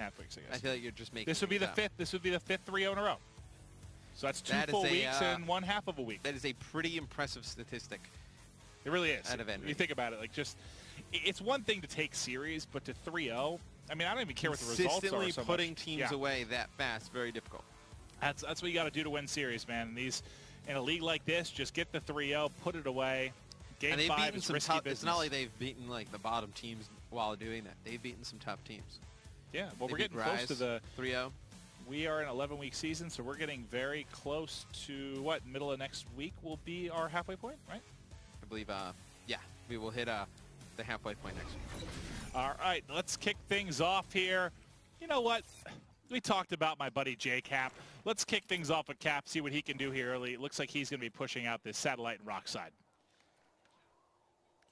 2.5 weeks, I guess. I feel like you're just making This would be the up. fifth. This would be the fifth 3-0 in a row. So that's two That is full a, weeks and one half of a week. That is a pretty impressive statistic. It really is. Out of Envy. You think about it, like just, it's one thing to take series, but to 3-0, I mean, I don't even care what the results are so much. Consistently putting teams away that fast, very difficult. That's what you got to do to win series, man. And in a league like this, just get the 3-0, put it away. Game 5 is risky business. It's not like they've beaten like the bottom teams while doing that. They've beaten some tough teams. Yeah, well, we're getting close to the 3-0. We are an 11-week season, so we're getting very close to what, middle of next week will be our halfway point, right? I believe, yeah, we will hit the halfway point next week. All right, let's kick things off here. You know what? We talked about my buddy J-Cap. Let's kick things off with Cap, see what he can do here early. It looks like he's going to be pushing out this satellite and rock side.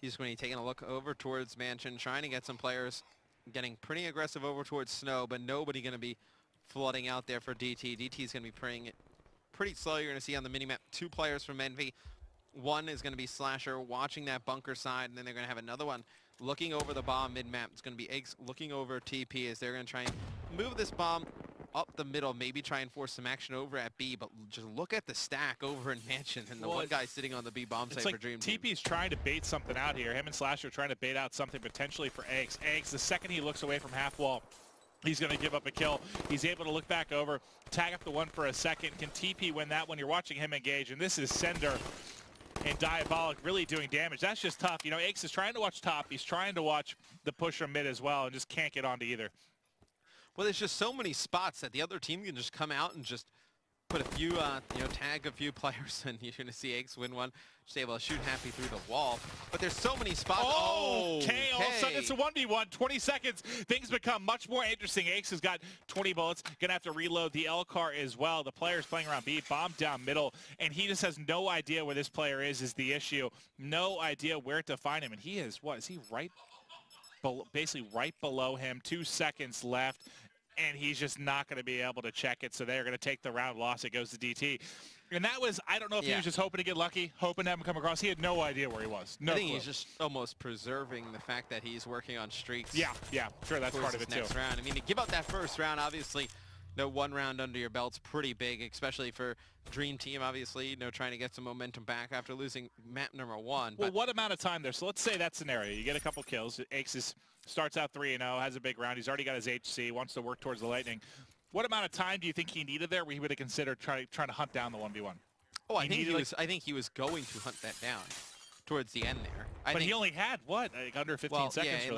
He's going to be taking a look over towards Mansion, trying to get some players getting pretty aggressive over towards Snow, but nobody going to be flooding out there for DT. DT is going to be playing it pretty slow. You're going to see on the minimap 2 players from Envy. One is going to be Slasher watching that bunker side, and then they're going to have another one looking over the bomb mid-map. It's going to be Eggs looking over TP as they're going to try and move this bomb up the middle, maybe try and force some action over at B, but just look at the stack over in Mansion and the one guy sitting on the B bomb site for Dream Team. TP's trying to bait something out here. Him and Slasher are trying to bait out something potentially for Eggs. Eggs, the second he looks away from half wall, he's going to give up a kill. He's able to look back over, tag up the one for a second. Can TP win that one? You're watching him engage, and this is Sender and Diabolic really doing damage. That's just tough. You know, Eggs is trying to watch top. He's trying to watch the pusher mid as well and just can't get onto either. Well, there's just so many spots that the other team can just come out and just put a few, you know, tag a few players, and you're going to see Eggs win one. Just able to shoot Happy through the wall. But there's so many spots. Oh, K. All of a sudden it's a 1v1. 20 seconds. Things become much more interesting. Eggs has got 20 bullets. Going to have to reload the L car as well. The player's playing around B. Bomb down middle. And he just has no idea where this player is the issue. No idea where to find him. And he is, what, is he right below, basically right below him? 2 seconds left. And he's just not going to be able to check it. So they're going to take the round loss. It goes to DT. And that was, I don't know if he was just hoping to get lucky, hoping to have him come across. He had no idea where he was. No clue. He's just almost preserving the fact that he's working on streaks. Yeah, sure, that's part of it too. Next round. I mean, to give up that first round, obviously, no one round under your belt's pretty big, especially for Dream Team, obviously, you know, trying to get some momentum back after losing map number 1. Well, what amount of time there? So let's say that scenario. You get a couple kills. Aces starts out 3-0, has a big round. He's already got his HC, wants to work towards the Lightning. What amount of time do you think he needed there where he would have considered trying to hunt down the 1v1? Oh, I think he was going to hunt that down towards the end there. But he only had what, like under 15 seconds. Yeah,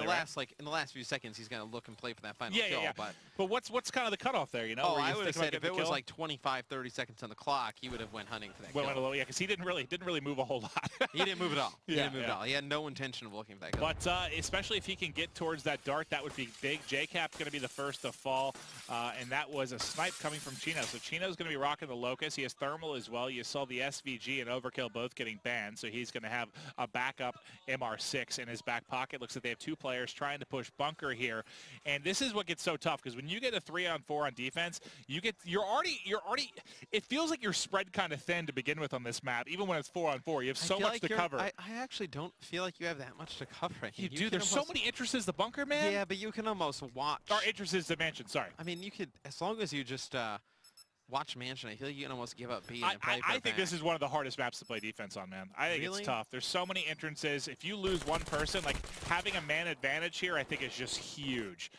in the last few seconds, he's going to look and play for that final kill. Yeah. But what's kind of the cutoff there? You know, I would have said if it was like 25, 30 seconds on the clock, he would have went hunting for that kill. Yeah, because he didn't really move a whole lot. He didn't move at all. He didn't move at all. He had no intention of looking for that kill. But especially if he can get towards that dart, that would be big. J-Cap's going to be the first to fall, and that was a snipe coming from Chino. So Chino's going to be rocking the Locust. He has Thermal as well. You saw the SVG and Overkill both getting banned, so he's going to have a backup MR6 in his back pocket. Looks like they have 2 players trying to push bunker here, and this is what gets so tough because when you get a 3-on-4 on defense, you're already. It feels like you're spread kind of thin to begin with on this map. Even when it's 4-on-4, you have so much to cover. I actually don't feel like you have that much to cover. You do. There's so many entrances to bunker, man. Yeah, but you can almost watch. Or entrances to Mansion. Sorry. I mean, you could, as long as you just watch Mansion, I feel like you can almost give up B. I think this is one of the hardest maps to play defense on, man. I think it's tough. There's so many entrances. If you lose one person, like having a man advantage here, I think is just huge.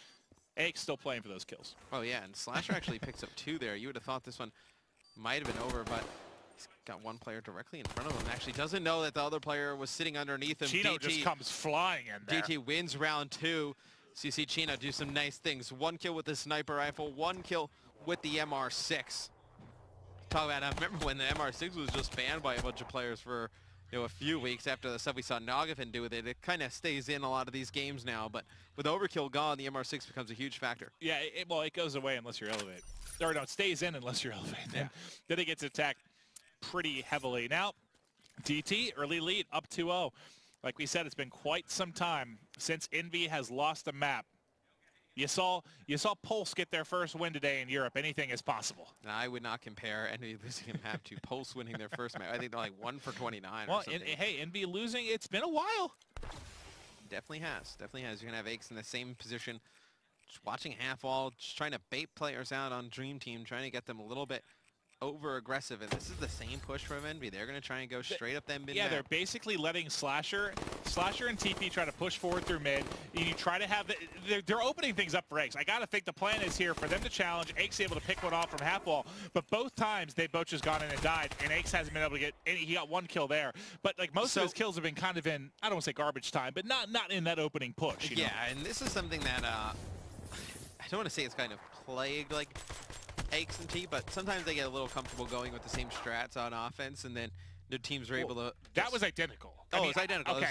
Ake's still playing for those kills. Oh yeah, and Slasher actually picks up 2 there. You would have thought this one might have been over, but he's got one player directly in front of him. Actually doesn't know that the other player was sitting underneath him. Chino just comes flying in there. DT wins round 2. So you see Chino do some nice things. 1 kill with the sniper rifle, 1 kill with the MR6. Talk about, I remember when the MR6 was just banned by a bunch of players for, you know, a few weeks after the stuff we saw Nogafin do with it. It kind of stays in a lot of these games now, but with Overkill gone, the MR6 becomes a huge factor. Yeah, well, it goes away unless you're elevated. Or no, it stays in unless you're elevated. Yeah. Then it gets attacked pretty heavily. Now, DT, early lead, up 2-0. Like we said, it's been quite some time since Envy has lost a map. You saw Pulse get their first win today in Europe. Anything is possible. I would not compare Envy losing a map to Pulse winning their first map. I think they're like 1 for 29 or something. Hey, Envy losing, it's been a while. Definitely has. Definitely has. You're going to have Aches in the same position, just watching half wall, just trying to bait players out on Dream Team, trying to get them a little bit over aggressive, and this is the same push from Envy. They're going to try and go straight up that mid. Yeah, they're basically letting Slasher and TP try to push forward through mid. You try to have they're opening things up for Aches. I got to think the plan is here for them to challenge. Aches able to pick one off from half wall, but both times they both just gone in and died, and Aches hasn't been able to get any. He got one kill there, but like most of his kills have been kind of in, I don't want to say garbage time, but not in that opening push. You know? And this is something that I don't want to say it's kind of plagued like Aches and T, but sometimes they get a little comfortable going with the same strats on offense, and then the teams were able to. That was identical. Oh, it was identical. Okay,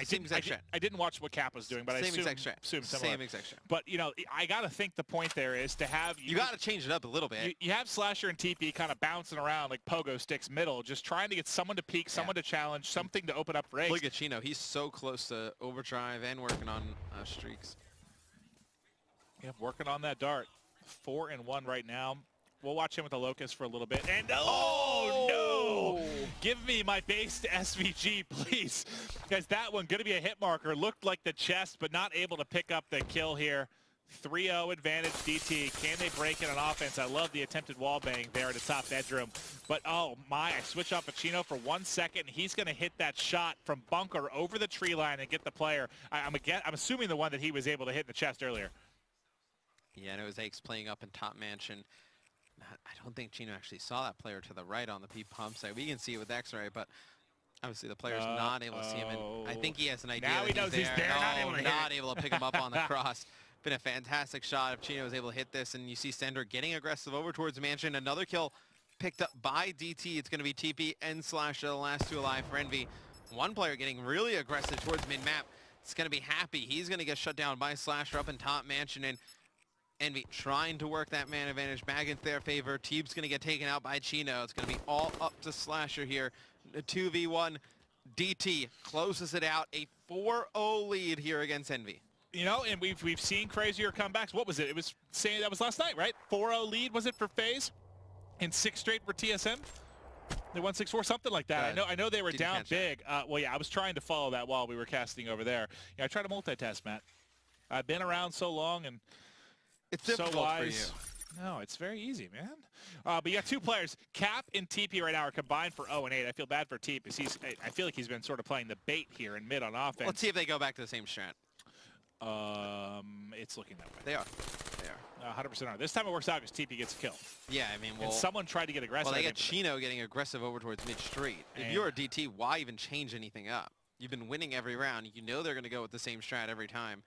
I didn't watch what Cap was doing, but I assume similar. Same exact strat. But you know, I gotta think the point there is to have you gotta change it up a little bit. You have Slasher and TP kind of bouncing around like pogo sticks middle, just trying to get someone to peek, someone to challenge, something to open up for Aches. Look at Chino. He's so close to overdrive and working on streaks. Yeah, working on that dart. 4-1 right now. We'll watch him with the Locust for a little bit. And oh no! Give me my base to SVG, please. Because that one going to be a hit marker. Looked like the chest, but not able to pick up the kill here. 3-0 advantage DT. Can they break it on offense? I love the attempted wall bang there in the top bedroom. But oh my, I switch off Chino for 1 second. He's going to hit that shot from bunker over the tree line and get the player. I'm assuming the one that he was able to hit in the chest earlier. Yeah, and it was Aches playing up in top mansion. I don't think Chino actually saw that player to the right on the P pump side. We can see it with X-ray, but obviously the player's not able to see him. And I think he has an idea. Now he knows he's there. Not able to pick him up on the cross. Been a fantastic shot if Chino was able to hit this. And you see Sender getting aggressive over towards Mansion. Another kill picked up by DT. It's going to be TP and Slasher, the last two alive for Envy. One player getting really aggressive towards mid-map. It's going to be Happy. He's going to get shut down by Slasher up in top mansion. And Envy trying to work that man advantage back into their favor. Teeb's going to get taken out by Chino. It's going to be all up to Slasher here. A 2v1. DT closes it out. A 4-0 lead here against Envy. You know, and we've seen crazier comebacks. What was it? It was saying that was last night, right? 4-0 lead, was it for FaZe? And 6 straight for TSM? They won 6-4, something like that. I know they were down big. Well, yeah, I was trying to follow that while we were casting over there. Yeah, I try to multitask, Matt. I've been around so long and it's difficult so wise. For you. No, it's very easy, man. But you got two players. Cap and TP right now are combined for 0-8. I feel bad for Teep because I feel like he's been sort of playing the bait here in mid on offense. Let's see if they go back to the same strat. It's looking that way. They are. 100% are. This time it works out because TP gets a kill. Yeah, I mean, and someone tried to get aggressive. Well, they got Chino getting aggressive over towards mid-street. If you're a DT, why even change anything up? You've been winning every round. You know they're going to go with the same strat every time.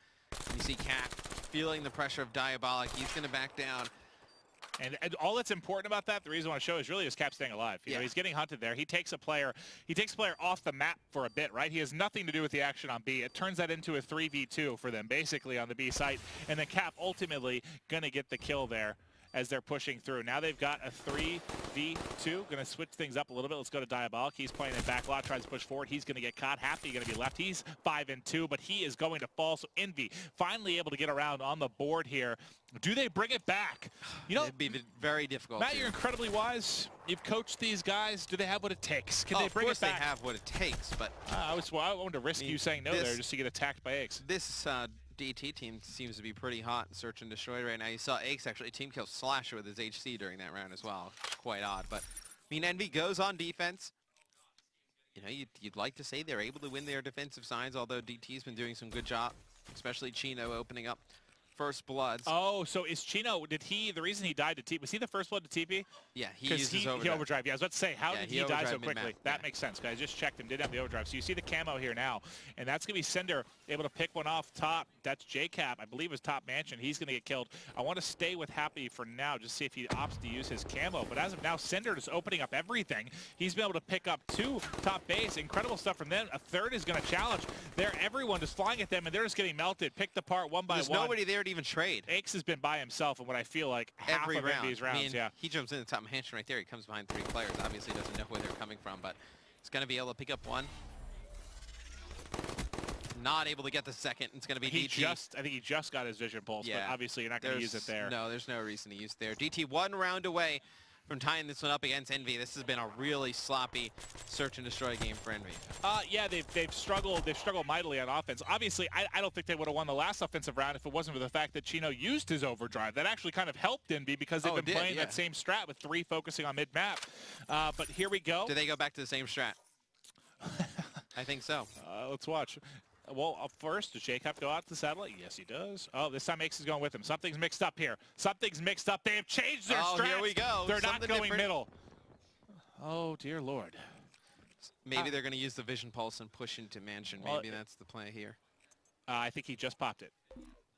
You see Cap feeling the pressure of Diabolic. He's going to back down. And all that's important about that, the reason I want to show is really is Cap staying alive. You know, he's getting hunted there. He takes a player off the map for a bit, right? He has nothing to do with the action on B. It turns that into a 3v2 for them, basically, on the B site. And then Cap ultimately going to get the kill there as they're pushing through. Now they've got a 3v2. Going to switch things up a little bit. Let's go to Diabolic. He's playing in back lot, tries to push forward. He's going to get caught. Happy going to be left. He's 5-2, but he is going to fall. So Envy finally able to get around on the board here. Do they bring it back? You know, it'd be very difficult. Matt, you're incredibly wise. You've coached these guys. Do they have what it takes? Can they bring it back? Of course they have what it takes, but I wanted to risk you saying no there just to get attacked by Aches. This DT team seems to be pretty hot in Search and Destroy right now. You saw Aches actually team kill Slasher with his HC during that round as well. Quite odd, but I mean, Envy goes on defense. You know, you'd like to say they're able to win their defensive sides, although DT's been doing some good job, especially Chino opening up first bloods. Oh, so is Chino, the reason he died to TP, was he the first blood to TP? Yeah, he uses overdrive. He overdrive. Yeah, I was about to say, how did he die so quickly? That makes sense, guys. I just checked him, did have the overdrive. So you see the camo here now, and that's going to be Cinder able to pick one off top. That's JCap, I believe, is top mansion. He's going to get killed. I want to stay with Happy for now, just see if he opts to use his camo. But as of now, Cinder is opening up everything. He's been able to pick up 2 top base. Incredible stuff from them. A third is going to challenge. Everyone just flying at them, and they're just getting melted, picked apart one by one. There's nobody there to even trade. Aches has been by himself in what I feel like half of Envy's rounds. I mean, he jumps in the top mansion right there. He comes behind 3 players. Obviously doesn't know where they're coming from, but he's going to be able to pick up one. Not able to get the second. It's going to be DT. I think he just got his vision pulse, but obviously you're not going to use it there. No, there's no reason to use it there. DT 1 round away from tying this one up against Envy. This has been a really sloppy search and destroy game for Envy. Yeah, they've struggled mightily on offense. Obviously, I don't think they would have won the last offensive round if it wasn't for the fact that Chino used his overdrive. That actually kind of helped Envy because they've been playing that same strat with 3 focusing on mid-map. But here we go. Do they go back to the same strat? I think so. Let's watch. Well, first, does Jacob go out to satellite? Yes, he does. Oh, this time Ace is going with him. Something's mixed up here. Something's mixed up. They have changed their strats. Here we go. They're not going middle. Oh, dear Lord. Maybe they're going to use the Vision Pulse and push into Mansion. Maybe that's the play here. I think he just popped it.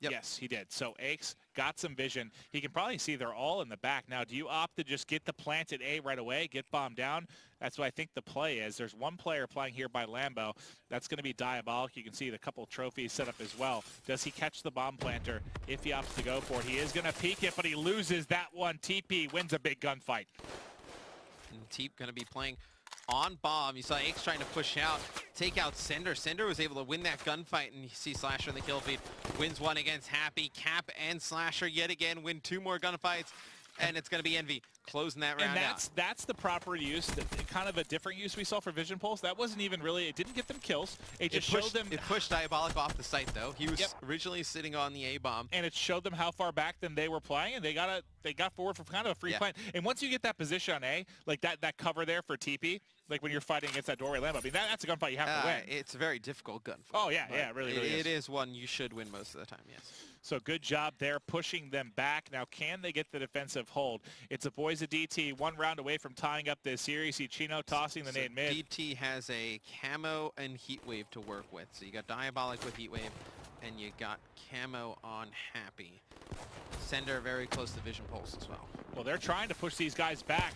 Yep. Yes, he did. So Ace got some vision. He can probably see they're all in the back. Now, do you opt to just get the plant at A right away, get bombed down? That's what I think the play is. There's one player playing here by Lambo. That's going to be Diabolic. You can see the couple trophies set up as well. Does he catch the bomb planter if he opts to go for it? He is going to peek it, but he loses that one. TP wins a big gunfight. And Teep going to be playing on bomb. You saw Ace trying to push out, take out Cinder. Cinder was able to win that gunfight, and you see Slasher in the kill feed. Wins one against Happy. Cap and Slasher yet again win 2 more gunfights, and it's going to be Envy closing that round out. That's the proper use, kind of a different use we saw for Vision Pulse. That wasn't even really, it didn't get them kills. It just showed them. It pushed Diabolic off the site, though. He was originally sitting on the A-bomb. And it showed them how far back then they were playing, and they got forward for kind of a free plant. And once you get that position on A, like that cover there for TP, like when you're fighting against that doorway Lambo, I mean, that's a gunfight you have to win. It's a very difficult gunfight. Oh, yeah, it really is. It is one you should win most of the time, yes. So good job there, pushing them back. Now, can they get the defensive hold? It's the boys of DT, 1 round away from tying up this series. See Chino tossing the nade mid. DT has a Camo and Heatwave to work with. So you got Diabolic with Heatwave, and you got Camo on Happy. Sender very close to Vision Pulse as well. Well, they're trying to push these guys back.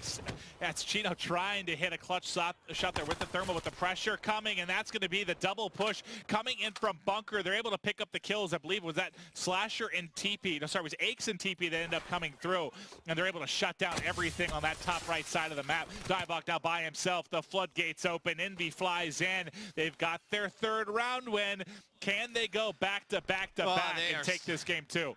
That's Chino trying to hit a clutch shot there with the thermal, with the pressure coming, and that's going to be the double push coming in from Bunker. They're able to pick up the kills. I believe was that Slasher and TP. No, sorry, it was Aches and TP that end up coming through, and they're able to shut down everything on that top right side of the map. Diabolic now by himself. The floodgates open. Envy flies in. They've got their 3rd round win. Can they go back to back and take this game too?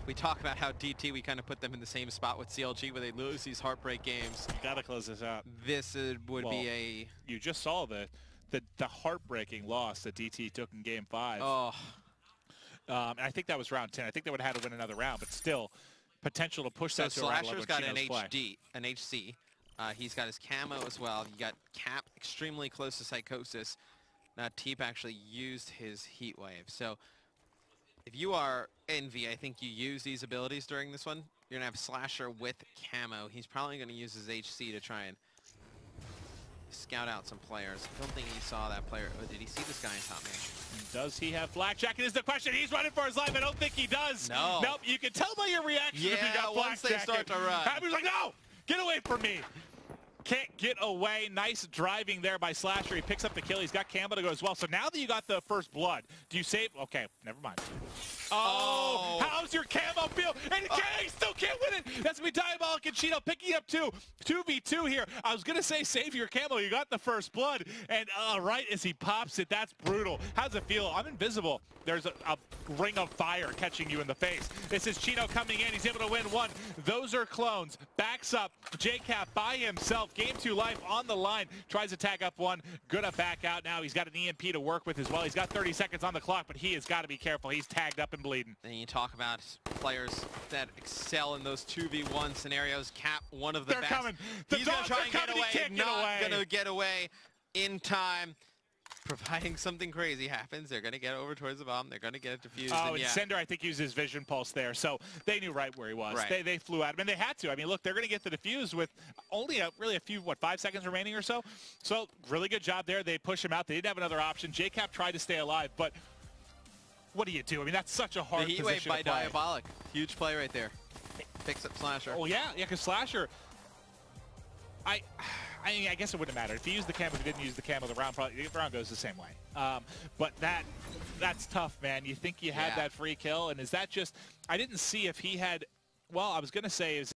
We talk about how DT, we kind of put them in the same spot with CLG where they lose these heartbreak games. You got to close this out. This would be a... You just saw the heartbreaking loss that DT took in Game 5. Oh. And I think that was round 10. I think they would have had to win another round, but still, potential to push that to a round 11. Slasher's got an HC. He's got his Camo as well. You got Cap extremely close to Psychosis. Now Teep actually used his Heatwave. So if you are Envy, I think you use these abilities during this one. You're going to have Slasher with Camo. He's probably going to use his HC to try and scout out some players. I don't think he saw that player. Oh, did he see this guy in top man? Does he have Flak Jacket is the question. He's running for his life. I don't think he does. No. Nope, you can tell by your reaction if you got Flak once they start to run. Happy's like, no, get away from me. Can't get away. Nice driving there by Slasher. He picks up the kill. He's got Campbell to go as well. So now that you got the first blood, do you save? Okay, never mind. Oh, how's your Camo feel? And he still can't win it. That's going to be Diabolic and Chino picking up 2v2 here. I was going to say save your Camo. You got the first blood. And right as he pops it, that's brutal. How's it feel? I'm invisible. There's a ring of fire catching you in the face. This is Chino coming in. He's able to win 1. Those are clones. Backs up. JCap by himself. Game 2 life on the line. Tries to tag up 1. Gonna back out now. He's got an EMP to work with as well. He's got 30 seconds on the clock, but he has got to be careful. He's tagged up and bleeding. And you talk about players that excel in those 2v1 scenarios. Cap, one of the best. They're coming. He's going to try and get away. Not going to get away in time. Providing something crazy happens, they're going to get over towards the bomb. They're going to get it defused. Oh, and Cinder, I think, uses Vision Pulse there. So they knew right where he was. Right. They flew at him, and they had to. I mean, look, they're going to get the defuse with only really a few, 5 seconds remaining or so. So really good job there. They push him out. They didn't have another option. JCap tried to stay alive, but what do you do? I mean, that's such a hard position to play. The Heatwave by Diabolic. Huge play right there. Picks up Slasher. Oh, yeah, because Slasher... I mean, I guess it wouldn't matter. If he used the Camo, if he didn't use the Camo, the round goes the same way. But that's tough, man. You think you had that free kill, and is that just... I didn't see if he had... Well, I was going to say...